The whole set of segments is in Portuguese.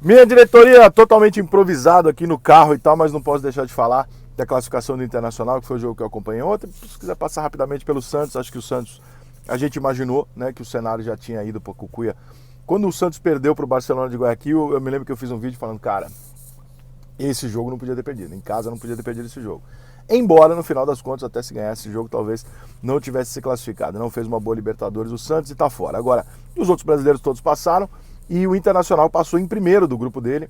Minha diretoria totalmente improvisado aqui no carro e tal, mas não posso deixar de falar da classificação do Internacional, que foi o jogo que eu acompanhei ontem. Se quiser passar rapidamente pelo Santos, acho que o Santos, a gente imaginou, né, que o cenário já tinha ido para o Cucuia. Quando o Santos perdeu para o Barcelona de Guayaquil, eu me lembro que eu fiz um vídeo falando, cara, esse jogo não podia ter perdido, em casa não podia ter perdido esse jogo. Embora, no final das contas, até se ganhasse esse jogo, talvez não tivesse se classificado. Não fez uma boa Libertadores o Santos e está fora. Agora, os outros brasileiros todos passaram e o Internacional passou em primeiro do grupo dele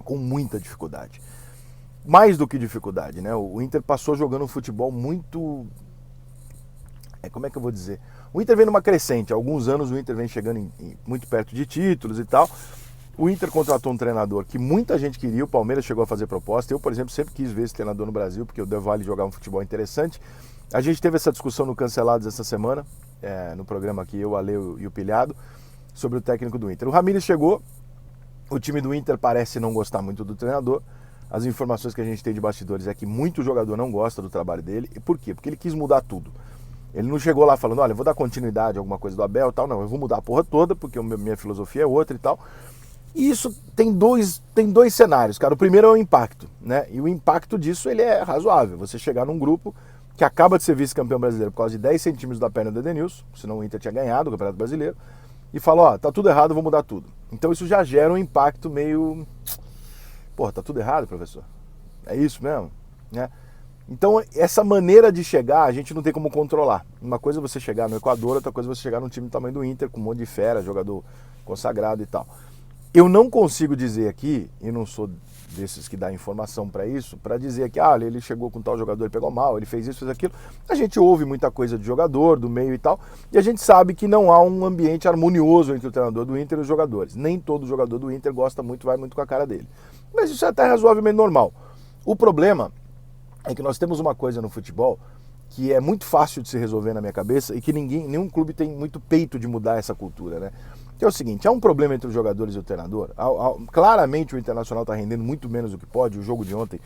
com muita dificuldade. Mais do que dificuldade, né? O Inter passou jogando um futebol muito... como é que eu vou dizer? O Inter vem numa crescente. Há alguns anos o Inter vem chegando muito perto de títulos e tal. O Inter contratou um treinador que muita gente queria, o Palmeiras chegou a fazer proposta. Eu, por exemplo, sempre quis ver esse treinador no Brasil, porque o Del Valle jogava um futebol interessante. A gente teve essa discussão no Cancelados essa semana, no programa aqui, eu, o Ale e o Pilhado, sobre o técnico do Inter. O Ramires chegou, o time do Inter parece não gostar muito do treinador. As informações que a gente tem de bastidores é que muito jogador não gosta do trabalho dele. E por quê? Porque ele quis mudar tudo. Ele não chegou lá falando, olha, eu vou dar continuidade a alguma coisa do Abel e tal. Não, eu vou mudar a porra toda, porque minha filosofia é outra e tal. E isso tem dois cenários, cara. O primeiro é o impacto, né? E o impacto disso, ele é razoável. Você chegar num grupo que acaba de ser vice-campeão brasileiro por causa de 10 centímetros da perna do Edenilson, senão o Inter tinha ganhado o Campeonato Brasileiro, e fala, ó, tá tudo errado, eu vou mudar tudo. Então isso já gera um impacto meio... Porra, tá tudo errado, professor? É isso mesmo? Né? Então essa maneira de chegar, a gente não tem como controlar. Uma coisa é você chegar no Equador, outra coisa é você chegar num time do tamanho do Inter, com um monte de fera, jogador consagrado e tal. Eu não consigo dizer aqui, e não sou desses que dá informação para isso, para dizer que ele chegou com tal jogador, ele pegou mal, ele fez isso, fez aquilo. A gente ouve muita coisa de jogador, do meio e tal, e a gente sabe que não há um ambiente harmonioso entre o treinador do Inter e os jogadores. Nem todo jogador do Inter gosta muito, vai muito com a cara dele. Mas isso é até razoavelmente normal. O problema é que nós temos uma coisa no futebol que é muito fácil de se resolver na minha cabeça e que nenhum clube tem muito peito de mudar essa cultura, né? Que é o seguinte, há um problema entre os jogadores e o treinador. Claramente o Internacional está rendendo muito menos do que pode. O jogo de ontem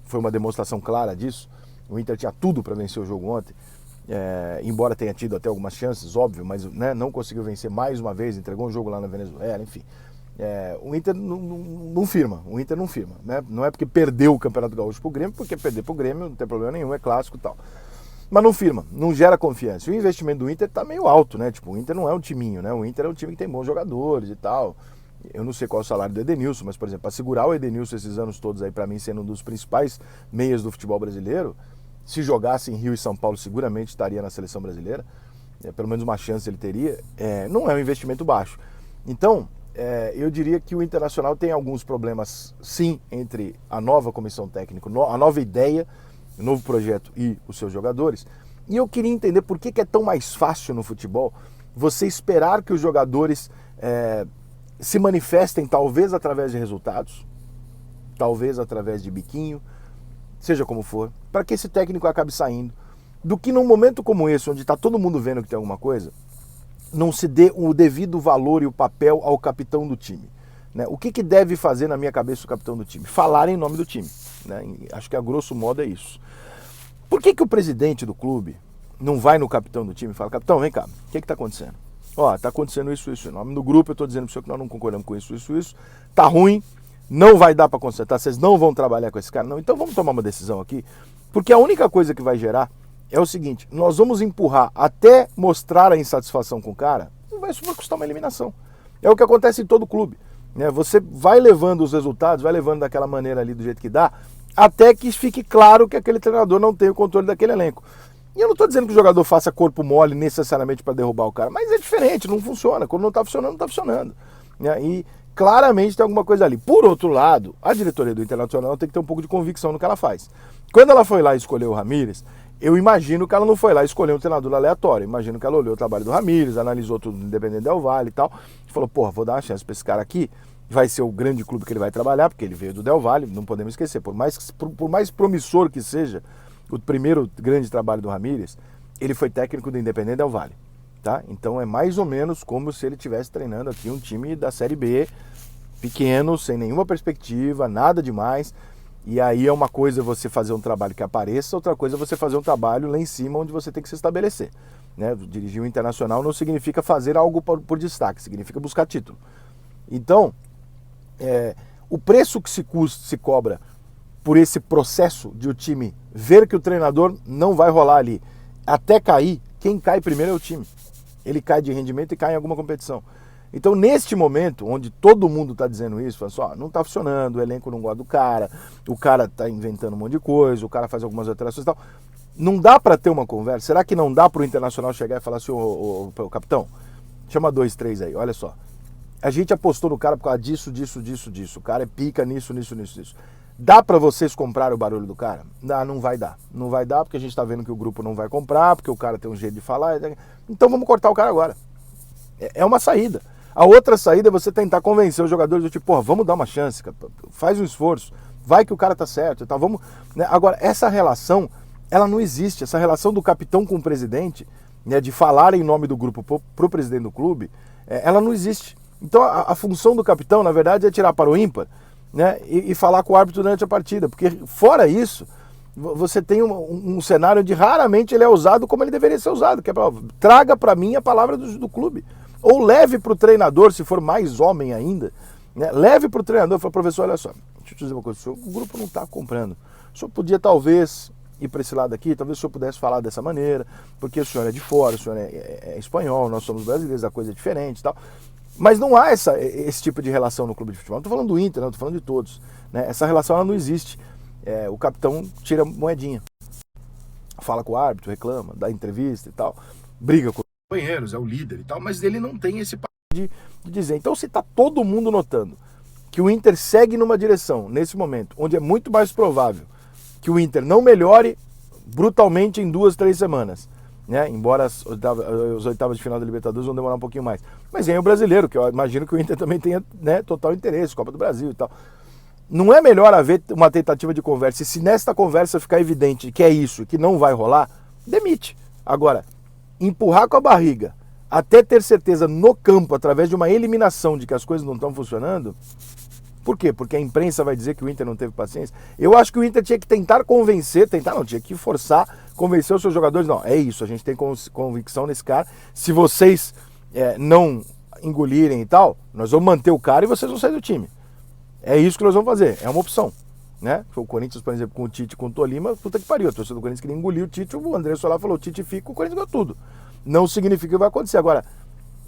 foi uma demonstração clara disso. O Inter tinha tudo para vencer o jogo ontem, embora tenha tido até algumas chances, óbvio, mas né, não conseguiu vencer mais uma vez, entregou um jogo lá na Venezuela, enfim. O Inter não firma, o Inter não firma, né? Não é porque perdeu o Campeonato Gaúcho pro Grêmio, porque perder pro Grêmio não tem problema nenhum, é clássico e tal. Mas não firma, não gera confiança. O investimento do Inter tá meio alto, né? Tipo, o Inter não é um timinho, né? O Inter é um time que tem bons jogadores e tal. Eu não sei qual é o salário do Edenilson, mas, por exemplo, para segurar o Edenilson esses anos todos aí, para mim, sendo um dos principais meias do futebol brasileiro, se jogasse em Rio e São Paulo, seguramente estaria na seleção brasileira. Pelo menos uma chance ele teria. Não é um investimento baixo. Então, eu diria que o Internacional tem alguns problemas, sim, entre a nova comissão técnica, a nova ideia, o novo projeto e os seus jogadores. E eu queria entender por que é tão mais fácil no futebol você esperar que os jogadores se manifestem, talvez através de resultados, talvez através de biquinho, seja como for, para que esse técnico acabe saindo, do que num momento como esse, onde está todo mundo vendo que tem alguma coisa, não se dê o devido valor e o papel ao capitão do time. Né? O que deve fazer, na minha cabeça, o capitão do time? Falar em nome do time. Né? Acho que a grosso modo é isso. Por que o presidente do clube não vai no capitão do time e fala, capitão, vem cá, o que está acontecendo? Ó, tá acontecendo isso. Em nome do grupo eu estou dizendo para o senhor que nós não concordamos com isso. Tá ruim, não vai dar para consertar, vocês não vão trabalhar com esse cara. Não, então vamos tomar uma decisão aqui, porque a única coisa que vai gerar é o seguinte, nós vamos empurrar até mostrar a insatisfação com o cara, isso vai custar uma eliminação. É o que acontece em todo clube. Né? Você vai levando os resultados, vai levando daquela maneira ali, do jeito que dá, até que fique claro que aquele treinador não tem o controle daquele elenco. E eu não estou dizendo que o jogador faça corpo mole necessariamente para derrubar o cara, mas é diferente, não funciona. Quando não está funcionando, não está funcionando. Né? E claramente tem alguma coisa ali. Por outro lado, a diretoria do Internacional tem que ter um pouco de convicção no que ela faz. Quando ela foi lá e escolheu o Ramires, eu imagino que ela não foi lá escolher um treinador aleatório. Imagino que ela olhou o trabalho do Ramires, analisou tudo do Independente Del Valle e tal, e falou, porra, vou dar uma chance para esse cara aqui, vai ser o grande clube que ele vai trabalhar, porque ele veio do Del Valle, não podemos esquecer, por mais promissor que seja o primeiro grande trabalho do Ramires, ele foi técnico do Independente Del Valle. Tá? Então é mais ou menos como se ele estivesse treinando aqui um time da Série B, pequeno, sem nenhuma perspectiva, nada demais. E aí é uma coisa você fazer um trabalho que apareça, outra coisa é você fazer um trabalho lá em cima onde você tem que se estabelecer. Né? Dirigir o Internacional não significa fazer algo por destaque, significa buscar título. Então, o preço que se cobra por esse processo de o time ver que o treinador não vai rolar ali até cair, quem cai primeiro é o time. Ele cai de rendimento e cai em alguma competição. Então, neste momento, onde todo mundo está dizendo isso, falando assim, não está funcionando, o elenco não gosta do cara, o cara está inventando um monte de coisa, o cara faz algumas alterações e tal, não dá para ter uma conversa? Será que não dá para o Internacional chegar e falar assim, ô capitão, chama 2, 3 aí, olha só, a gente apostou no cara por causa disso, o cara é pica nisso. Dá para vocês comprar o barulho do cara? Não vai dar. Não vai dar porque a gente está vendo que o grupo não vai comprar, porque o cara tem um jeito de falar. Então vamos cortar o cara agora. É uma saída. A outra saída é você tentar convencer os jogadores do tipo, porra, vamos dar uma chance, cara. Faz um esforço, vai que o cara tá certo e tal. Vamos, né? Agora, essa relação, ela não existe. Essa relação do capitão com o presidente, né, de falar em nome do grupo pro presidente do clube, ela não existe. Então a função do capitão, na verdade, é tirar para o ímpar, né, e falar com o árbitro durante a partida. Porque fora isso, você tem um cenário onde raramente ele é usado como ele deveria ser usado, que é traga para mim a palavra do clube. Ou leve para o treinador, se for mais homem ainda, né, leve para o treinador e fala, professor, olha só, deixa eu te dizer uma coisa, o grupo não está comprando. O senhor podia talvez ir para esse lado aqui, talvez o senhor pudesse falar dessa maneira, porque o senhor é de fora, o senhor é espanhol, nós somos brasileiros, a coisa é diferente e tal. Mas não há esse tipo de relação no clube de futebol. Não estou falando do Inter, não, estou falando de todos. Né? Essa relação ela não existe. O capitão tira moedinha. Fala com o árbitro, reclama, dá entrevista e tal. Briga com os companheiros, é o líder e tal. Mas ele não tem esse papel de dizer. Então, se está todo mundo notando que o Inter segue numa direção, nesse momento, onde é muito mais provável que o Inter não melhore brutalmente em 2, 3 semanas, né? Embora as oitavas de final da Libertadores vão demorar um pouquinho mais. Mas vem o brasileiro, que eu imagino que o Inter também tenha, né, total interesse, Copa do Brasil e tal. Não é melhor haver uma tentativa de conversa? E se nesta conversa ficar evidente que é isso, que não vai rolar, demite. Agora, empurrar com a barriga até ter certeza no campo, através de uma eliminação de que as coisas não estão funcionando. Por quê? Porque a imprensa vai dizer que o Inter não teve paciência. Eu acho que o Inter tinha que tentar convencer, tinha que forçar, convencer os seus jogadores. Não, é isso, a gente tem convicção nesse cara. Se vocês não engolirem e tal, nós vamos manter o cara e vocês vão sair do time. É isso que nós vamos fazer, é uma opção. Né? O Corinthians, por exemplo, com o Tite, com o Tolima, puta que pariu. A torcida do Corinthians queria engolir o Tite, o André Solar falou, o Tite fica, o Corinthians ganhou tudo. Não significa que vai acontecer. Agora,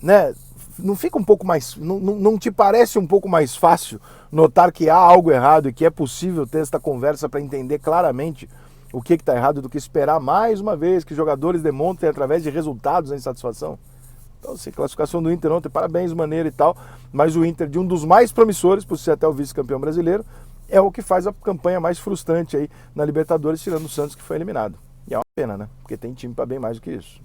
né, não fica um pouco mais, não te parece um pouco mais fácil notar que há algo errado e que é possível ter esta conversa para entender claramente o que está errado do que esperar mais uma vez que jogadores demonstrem através de resultados a insatisfação? Então, assim, classificação do Inter ontem, parabéns, maneiro e tal, mas o Inter, de um dos mais promissores, por ser até o vice-campeão brasileiro, é o que faz a campanha mais frustrante aí na Libertadores, tirando o Santos, que foi eliminado. E é uma pena, né? Porque tem time para bem mais do que isso.